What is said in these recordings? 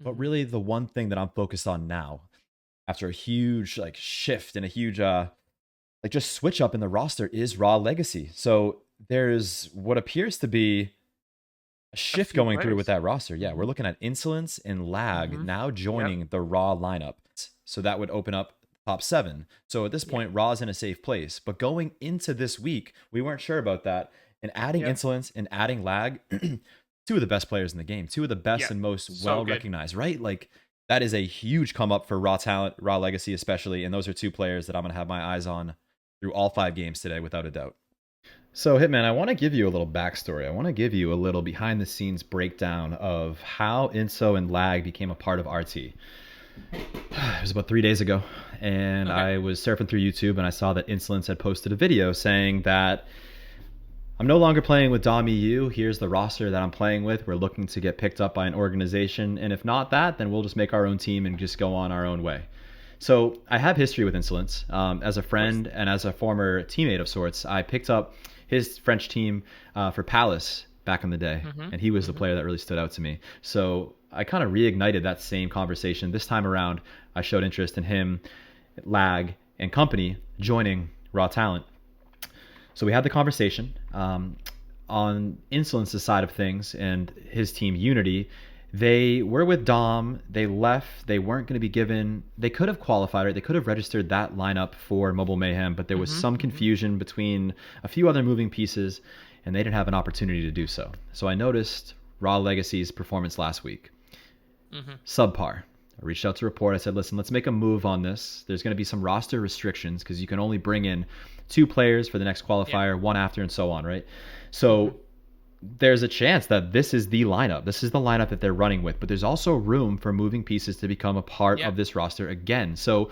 But really, the one thing that I'm focused on now, after a huge like shift and a huge like just switch up in the roster, is Raw Legacy. So there's what appears to be a A shift few going through with players. that roster. Yeah, we're looking at Insolence and Lag now joining the Raw lineup. So that would open up top 7. So at this Yep. point, Raw's in a safe place. But going into this week, we weren't sure about that. And adding Yep. Insolence and adding Lag, two of the best players in the game, two of the best Yep. and most So well good. recognized, right? Like that is a huge come up for Raw talent, Raw Legacy especially. And those are two players that I'm going to have my eyes on through all 5 games today, without a doubt. So, Hitman, I want to give you a little backstory. I want to give you a little behind the scenes breakdown of how Inso and Lag became a part of RT. It was about 3 days ago, and I was surfing through YouTube and I saw that Insolence had posted a video saying that I'm no longer playing with Dom EU. Here's the roster that I'm playing with. We're looking to get picked up by an organization, and if not that, then we'll just make our own team and just go on our own way. So I have history with Insolence. As a friend and as a former teammate of sorts, I picked up his French team for Palace back in the day, and he was the player that really stood out to me. So I kind of reignited that same conversation. This time around, I showed interest in him, Lag, and company joining Raw Talent. So we had the conversation on Insolence's side of things and his team Unity. They were with Dom. They left. They weren't going to be given. They could have qualified it. They could have registered that lineup for Mobile Mayhem, but there was some confusion between a few other moving pieces, and they didn't have an opportunity to do so. So I noticed Raw Legacy's performance last week. Subpar. I reached out to report. I said, listen, let's make a move on this. There's going to be some roster restrictions because you can only bring in 2 players for the next qualifier, 1 after, and so on, right? So there's a chance that this is the lineup. This is the lineup that they're running with, but there's also room for moving pieces to become a part of this roster again. So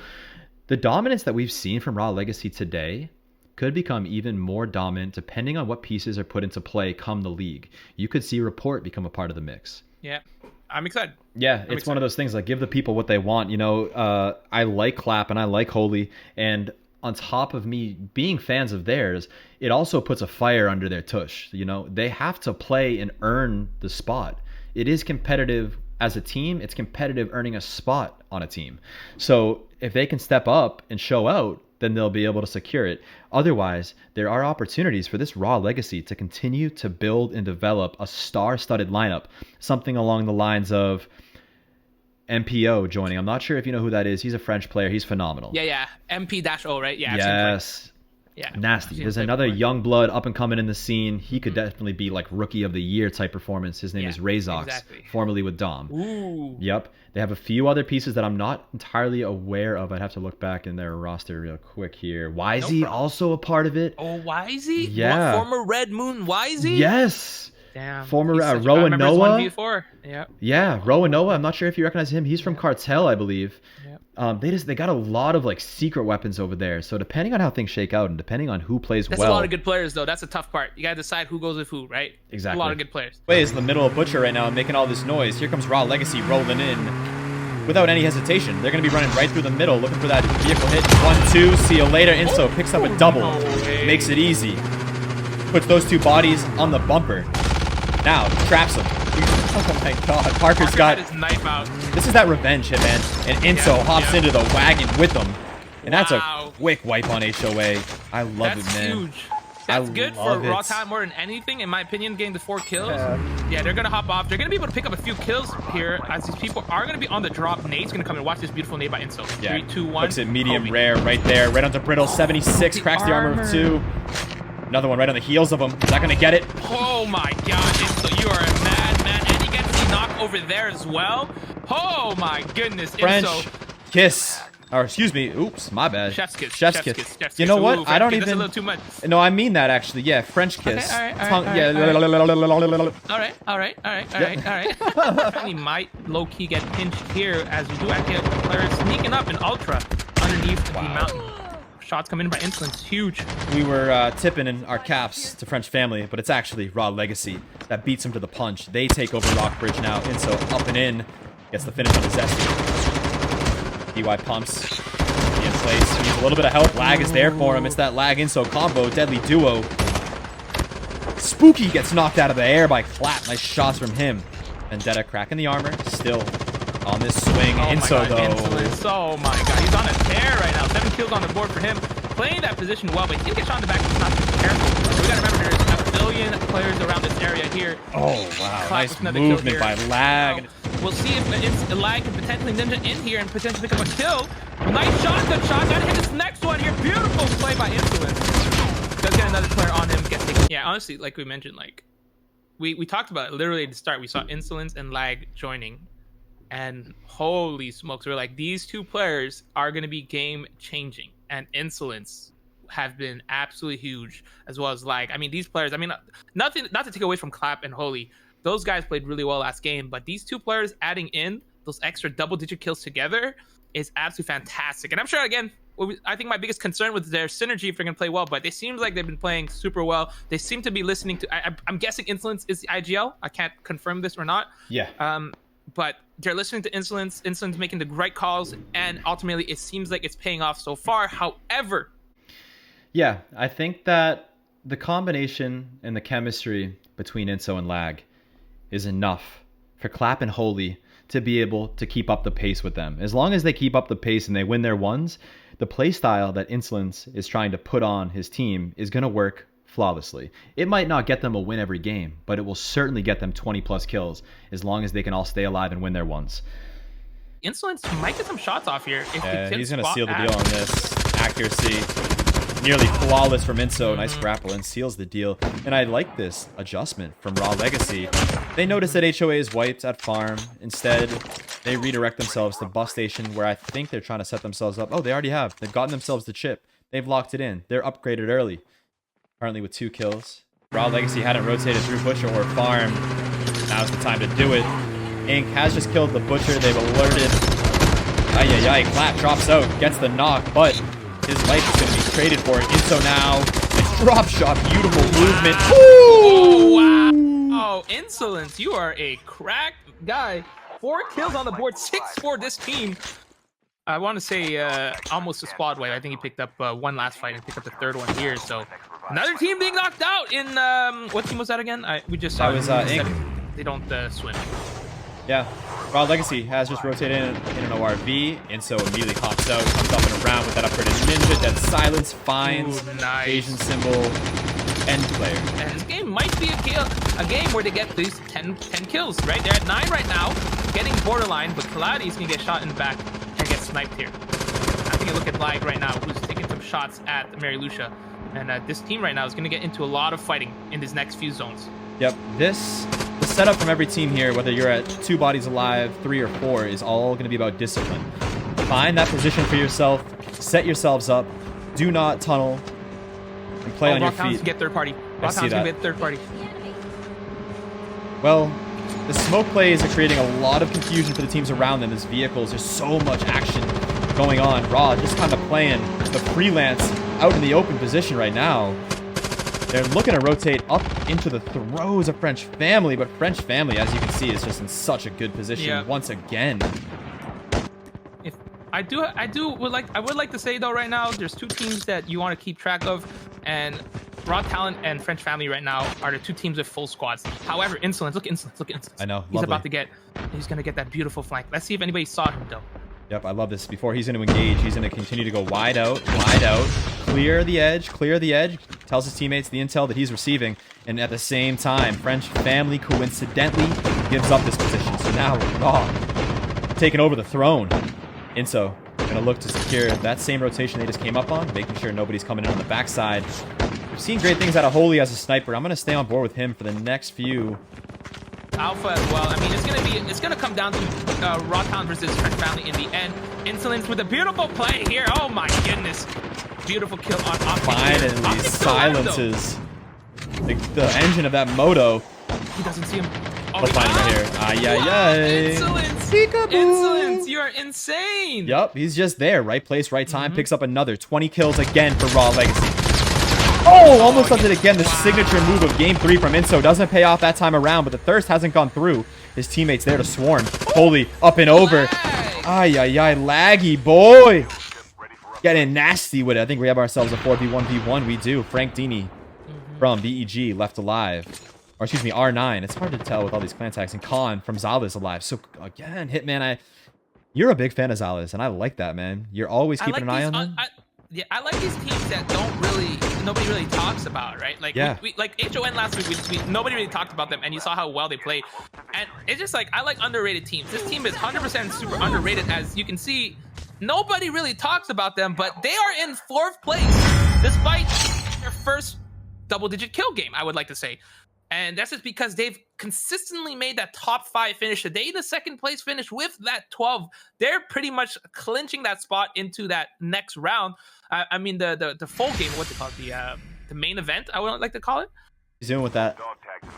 the dominance that we've seen from Raw Legacy today could become even more dominant depending on what pieces are put into play come the league. You could see Report become a part of the mix. Yeah. I'm excited. Yeah, it's one of those things like give the people what they want. You know, I like Clap and I like Holy, and on top of me being fans of theirs, it also puts a fire under their tush. You know, they have to play and earn the spot. It is competitive as a team. It's competitive earning a spot on a team. So if they can step up and show out, then they'll be able to secure it. Otherwise, there are opportunities for this Raw Legacy to continue to build and develop a star-studded lineup, something along the lines of MPO joining. I'm not sure if you know who that is. He's a French player. He's phenomenal. Yeah. MP-O, right? Yeah. Yes. Yeah. Nasty. There's another young blood up and coming in the scene. He could definitely be like rookie of the year type performance. His name is Razox, formerly with Dom. Ooh. Yep. They have a few other pieces that I'm not entirely aware of. I'd have to look back in their roster real quick here. Wisey also a part of it. Oh, Wisey? Yeah. Former Red Moon Wisey? Yes. Damn. Former Rowan Noah. Yeah. Rowan Noah. I'm not sure if you recognize him. He's from Cartel, I believe. They got a lot of like secret weapons over there. So depending on how things shake out and depending on who plays That's a lot of good players, though. That's the tough part. You got to decide who goes with who, right? Exactly. A lot of good players. Is in the middle of Butcher right now and making all this noise. Here comes Raw Legacy rolling in without any hesitation. They're going to be running right through the middle looking for that vehicle hit. 1-2. See you later. Inso picks up a double. Makes it easy. Puts those 2 bodies on the bumper. Now traps him. Oh my god. Parker's got his knife out. This is that revenge hit, man. And Inso hops into the wagon with them. And that's a quick wipe on HOA. I love it, man. Huge. That's good for Raw Talent more than anything, in my opinion, getting the 4 kills. Yeah, they're going to hop off. They're going to be able to pick up a few kills here as these people are going to be on the drop. Nate's going to come and watch this beautiful nade by Inso. 3, 2, 1. Looks at medium rare right there. Right onto Brittle. 76. Cracks the armor of 2. Another one right on the heels of him. Is that going to get it? Oh my god, Inso, you are a madman. And he gets the knock over there as well. Oh my goodness, French Inso. kiss. Or excuse me. Oops, my bad. Chef's kiss. Chef's kiss. You know what? I don't even. That's a little too much. No, I mean that actually. Yeah, French kiss. Okay, all right. He might low-key get pinched here as we do actually have players sneaking up in Ultra underneath the mountain. Shots coming in by Insolence. Huge. We were tipping in our caps to French family, but it's actually Raw Legacy that beats him to the punch. They take over Rockbridge now. Inso up and in. Gets the finish on the Zesty. DY pumps. He in place. He needs a little bit of help. Lag is there for him. It's that Lag Inso combo. Deadly duo. Spooky gets knocked out of the air by Clap. Nice shots from him. Vendetta cracking the armor. Still on this swing. Inso, though. Insolence. Oh my god, he's on a tear right now. 7 kills on the board for him. Playing that position well, but he did get shot in the back. He's not too careful. We gotta remember there's a billion players around this area here. Oh wow, nice movement by Lag. We'll see if Lag can potentially ninja in here and potentially pick up a kill. Nice shotgun shot. Gotta hit this next one here. Beautiful play by Insolence. Does get another player on him. Gets taken. Yeah, honestly, like we mentioned, like we talked about it literally at the start. We saw Insolence and Lag joining. And holy smokes, we're like, these two players are going to be game changing. And Insolence have been absolutely huge, as well as Lag. I mean, these players, I mean, not to take away from Clap and Holy. Those guys played really well last game. But these two players adding in those extra double-digit kills together is absolutely fantastic. And I'm sure, again, I think my biggest concern with their synergy if they're going to play well, but they seem like they've been playing super well. They seem to be listening to, I'm guessing Insolence is the IGL. I can't confirm this or not. Yeah. But they're listening to Insolence making the right calls, and ultimately it seems like it's paying off so far. However, yeah, I think that the combination and the chemistry between Inso and Lag is enough for Clap and Holy to be able to keep up the pace with them. As long as they keep up the pace and they win their ones, the play style that Insolence is trying to put on his team is going to work flawlessly. It might not get them a win every game, but it will certainly get them 20 plus kills as long as they can all stay alive and win their ones. Insolence might get some shots off here. If he's going to seal the deal on this. Accuracy, nearly flawless from Inso. Nice grapple and seals the deal. And I like this adjustment from Raw Legacy. They notice that HOA is wiped at farm. Instead, they redirect themselves to bus station, where I think they're trying to set themselves up. Oh, they already have. They've gotten themselves the chip. They've locked it in. They're upgraded early. Currently with 2 kills. Raw Legacy hadn't rotated through Butcher or Farm. Now's the time to do it. Ink has just killed the Butcher. They've alerted. Ay. Clap drops out. Gets the knock, but his life is going to be traded for it. Inso now. It's drop shot. Beautiful movement. Oh, wow. Oh, Insolence. You are a crack guy. 4 kills on the board. 6 for this team. I want to say almost a squad wipe. I think he picked up one last fight and picked up the 3rd one here. So another team being knocked out in what team was that again? We just saw that was Ink. They don't swim. Yeah, Raw Legacy has just rotated in an ORV, and so immediately hops out, comes up and around with that upgraded ninja. Dead silence finds Asian symbol end player. And this game might be a game where they get these 10 kills. Right, they're at 9 right now, getting borderline, but Kaladi's gonna get shot in the back and get sniped here. I think you look at Lag right now, who's taking some shots at Mary Lucia, and this team right now is going to get into a lot of fighting in these next few zones. Yep, the setup from every team here, whether you're at 2 bodies alive, 3 or 4, is all going to be about discipline. Find that position for yourself, set yourselves up, do not tunnel, and play on your feet. Rockhound's get third party. Rockhound's going to get third party. Well, the smoke plays are creating a lot of confusion for the teams around them. There's vehicles, there's so much action going on. Raw just kind of playing the freelance out in the open position right now. They're looking to rotate up into the throes of French Family, but French Family, as you can see, is just in such a good position once again. I would like to say though right now, there's 2 teams that you want to keep track of, and Raw Talent and French Family right now are the 2 teams with full squads. However, Insolence, look at Insolence. I know, he's about to get, he's gonna get that beautiful flank. Let's see if anybody saw him though. Yep, I love this. Before he's going to engage, he's going to continue to go wide out, clear the edge, tells his teammates the intel that he's receiving, and at the same time, French Family coincidentally gives up this position. So now Raw taking over the throne. Inso going to look to secure that same rotation they just came up on, making sure nobody's coming in on the backside. We've seen great things out of Holy as a sniper. I'm going to stay on board with him for the next few. Alpha as well. I mean, it's gonna come down to Rockhound versus French Family in the end. Insolence with a beautiful play here. Oh my goodness, beautiful kill on Optic. Finally silences the engine of that moto. He doesn't see him. Oh, we'll find him right here. Ay. Insolence. Insolence, you are insane. Yep, he's just there. Right place, right time. Picks up another 20 kills again for Raw Legacy. Oh, almost does it again. The signature move of Game 3 from Inso doesn't pay off that time around, but the thirst hasn't gone through. His teammates there to swarm. Holy, up and over. Ay, laggy boy. Getting nasty with it. I think we have ourselves a 4v1v1. We do. Frank Dini from BEG left alive. or excuse me, R9. It's hard to tell with all these clan tags. And Khan from Zala's alive. So again, Hitman, you're a big fan of Zala's, and I like that, man. You're always keeping an eye on them. Yeah, I like these teams that nobody really talks about, right? Like, yeah. Like HON last week, nobody really talked about them, and you saw how well they played. And it's just like, I like underrated teams. This team is 100% super underrated, as you can see. Nobody really talks about them, but they are in 4th place, despite their first double-digit kill game, I would like to say. And that's just because they've consistently made that top 5 finish. Today, the 2nd place finish with that 12. They're pretty much clinching that spot into that next round. I mean, the full game, what they call it, the main event, I would like to call it. He's doing with that.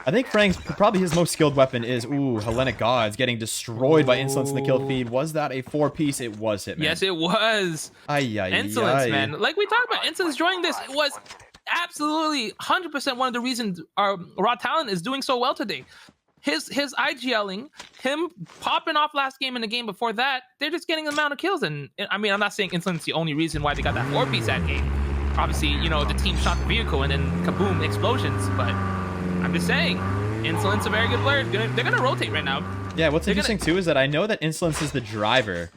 I think Frank's probably his most skilled weapon is, Hellenic Gods getting destroyed by Insolence in the kill feed. Was that a 4-piece? It was, Hitman. Yes, it was. Insolence, man. Like we talked about, Insolence joining this, it was absolutely 100% one of the reasons our raw talent is doing so well today. His IGLing, him popping off last game and the game before that, they're just getting the amount of kills. And I mean, I'm not saying Insolence the only reason why they got that 4-piece that game. Obviously, you know, the team shot the vehicle and then kaboom, explosions. But I'm just saying, Insolence a very good player. They're gonna rotate right now. Yeah, what's interesting too is that I know that Insolence is the driver.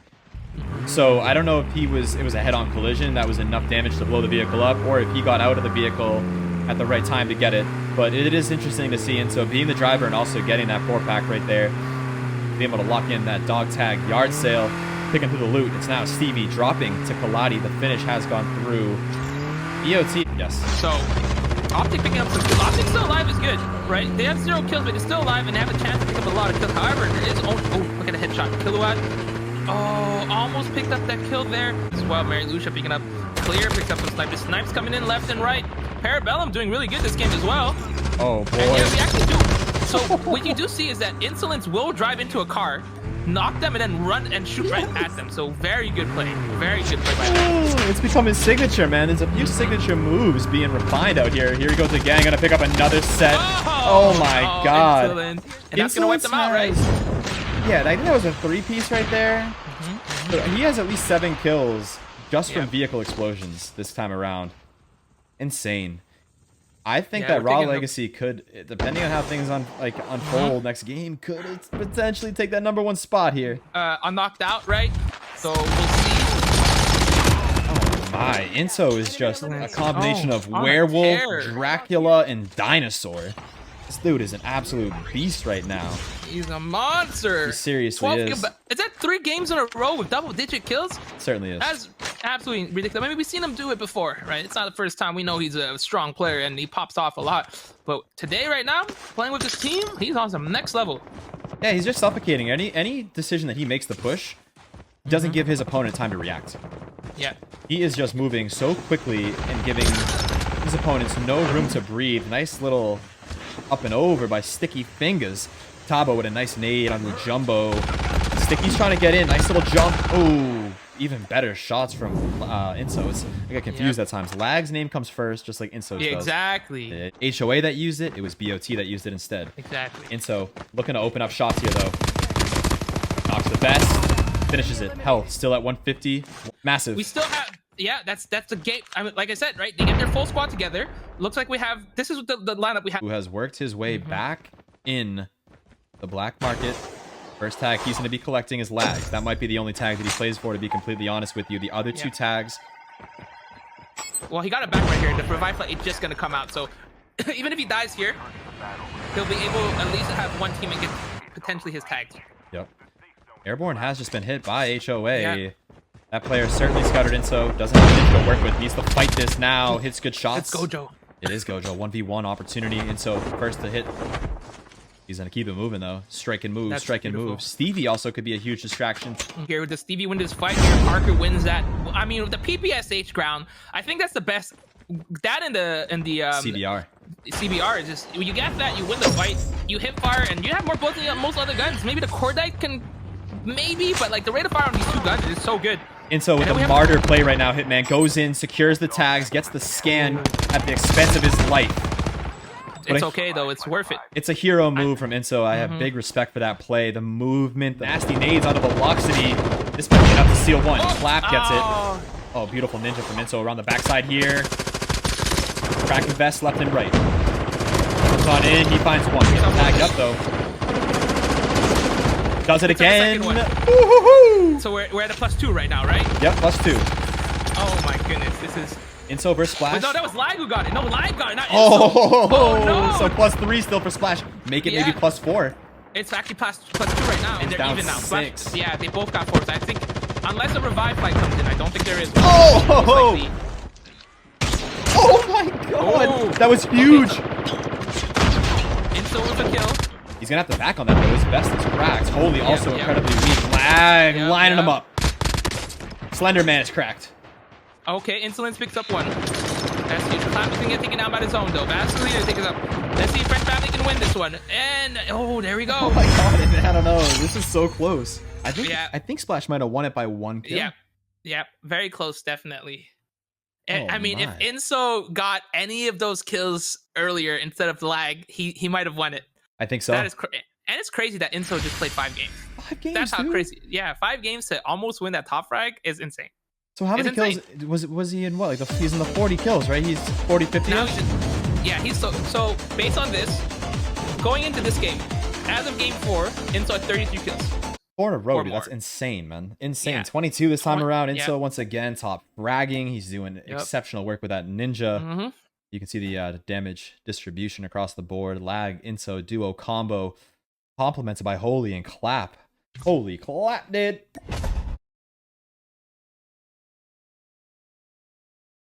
So I don't know if it was a head-on collision that was enough damage to blow the vehicle up, or if he got out of the vehicle at the right time to get it. But it is interesting to see, and so being the driver and also getting that 4-pack right there, being able to lock in that dog tag yard sale, picking through the loot. It's now Stevie dropping to Kaladi. The finish has gone through. EOT, yes. So Optic picking up some kills. Optic still alive is good, right? They have 0 kills, but they're still alive and they have a chance to pick up a lot of kills. However, there is look at a headshot. Kilowatt. Oh, almost picked up that kill there as well. Mary Lucia picking up clear, picks up some snipers. Snipes coming in left and right. Parabellum doing really good this game as well. Oh boy. And yeah, we actually do. So what you do see is that Insolence will drive into a car, knock them, and then run and shoot right at them. So very good play. Very good play by them. It's become his signature, man. There's a few signature moves being refined out here. Here he goes again. Gonna pick up another set. Oh my god. Insolence. And that's gonna wipe them out, right? Yeah, I think that was a 3-piece right there. So he has at least 7 kills just from vehicle explosions this time around. Insane. I think that Raw Legacy could, depending on how things unfold next game, could potentially take that #1 spot here. Knocked out, right? So we'll see. Oh my, Inso is just a combination of werewolf, Dracula, and dinosaur. This dude is an absolute beast right now. He's a monster. He seriously is. Is that 3 games in a row with double-digit kills? Certainly is. That's absolutely ridiculous. I mean, we've seen him do it before, right? It's not the first time. We know he's a strong player and he pops off a lot. But today, right now, playing with this team, he's on some next level. Yeah, he's just suffocating. Any decision that he makes the push doesn't give his opponent time to react. Yeah. He is just moving so quickly and giving his opponents no room to breathe. Nice little up and over by Sticky Fingers. Tabo with a nice nade on the jumbo. Sticky's trying to get in. Nice little jump. Oh, even better shots from Insos. I got confused at times. Lag's name comes first, just like Insos does. Exactly. The HOA that used it, it was BOT that used it instead. Exactly. Inso looking to open up shots here, though. Knocks the best. Finishes it. Health still at 150. Massive. We still have... Yeah, that's the game. I mean, like I said, right? They get their full squad together. Looks like we have... This is the lineup we have. Who has worked his way back in the black market. First tag he's going to be collecting is Lags. That might be the only tag that he plays for, to be completely honest with you. The other 2 tags... Well, he got it back right here. The revive play is just going to come out. So even if he dies here, he'll be able at least to have one team and get potentially his tags. Yep. Airborne has just been hit by HOA. Yeah. That player certainly scouted Inso. Doesn't have anything to work with. Needs to fight this now. Hits good shots. It's Gojo. It is Gojo. 1v1 opportunity. Inso first to hit. He's going to keep it moving, though. Strike and move, strike and move. Stevie also could be a huge distraction. Here, does Stevie win this fight here? Parker wins that. I mean, with the PPSH ground, I think that's the best. That in the CBR. CBR is just, you get that, you win the fight, you hit fire, and you have more bullets than most other guns. Maybe the Cordite can, maybe, but like the rate of fire on these 2 guns is so good. Inso with a martyr play right now, Hitman goes in, secures the tags, gets the scan at the expense of his life. It's okay, though. It's worth it. It's a hero move from Inso. I have big respect for that play. The movement, the nasty nades onto Velocity. This might be enough to steal 1. Clap gets it. Oh, beautiful ninja from Inso around the backside here. Cracking vest left and right. Comes on in. He finds one. He's tagged up though. Does it again. So we're at a +2 right now, right? Yep, +2. Oh my goodness, this is. Inso versus Splash. Wait, no, that was Lag who got it. No, Lag got it. Not oh no. So +3 still for Splash. Make it maybe +4. It's actually +2 right now, and they're even now. Splash, yeah, they both got 4. So I think, unless a revive flight comes in, I don't think there is. Oh my god! Oh. That was huge! Okay. Inso with a kill. He's gonna have to back on that though. His vest is cracked. Holy, also incredibly weak. Lag, lining him up. Slender Man is cracked. Okay, Insolence picks up one. That's huge. Clap is gonna get taken down by the zone though. Vasily takes it up. Let's see if French Family can win this one. And there we go. Oh my god! I don't know. This is so close. I think Splash might have won it by 1 kill. Yeah, very close, definitely. I mean, if Inso got any of those kills earlier instead of Lag, he might have won it. I think so. That is and it's crazy that Inso just played 5 games. 5 games. That's how crazy. Yeah, 5 games to almost win that top frag is insane. So how many kills was he in? What, like he's in the 40 kills, right? He's 40, 50. Now he's so based on this, going into this game, as of game 4, Inso had 33 kills. 4 in a row, dude. That's insane, man. Insane. Yeah. 22 this time around. Inso once again top fragging. He's doing exceptional work with that ninja. You can see the damage distribution across the board. Lag, Inso, duo combo, complemented by Holy and Clap. Holy Clap, dude.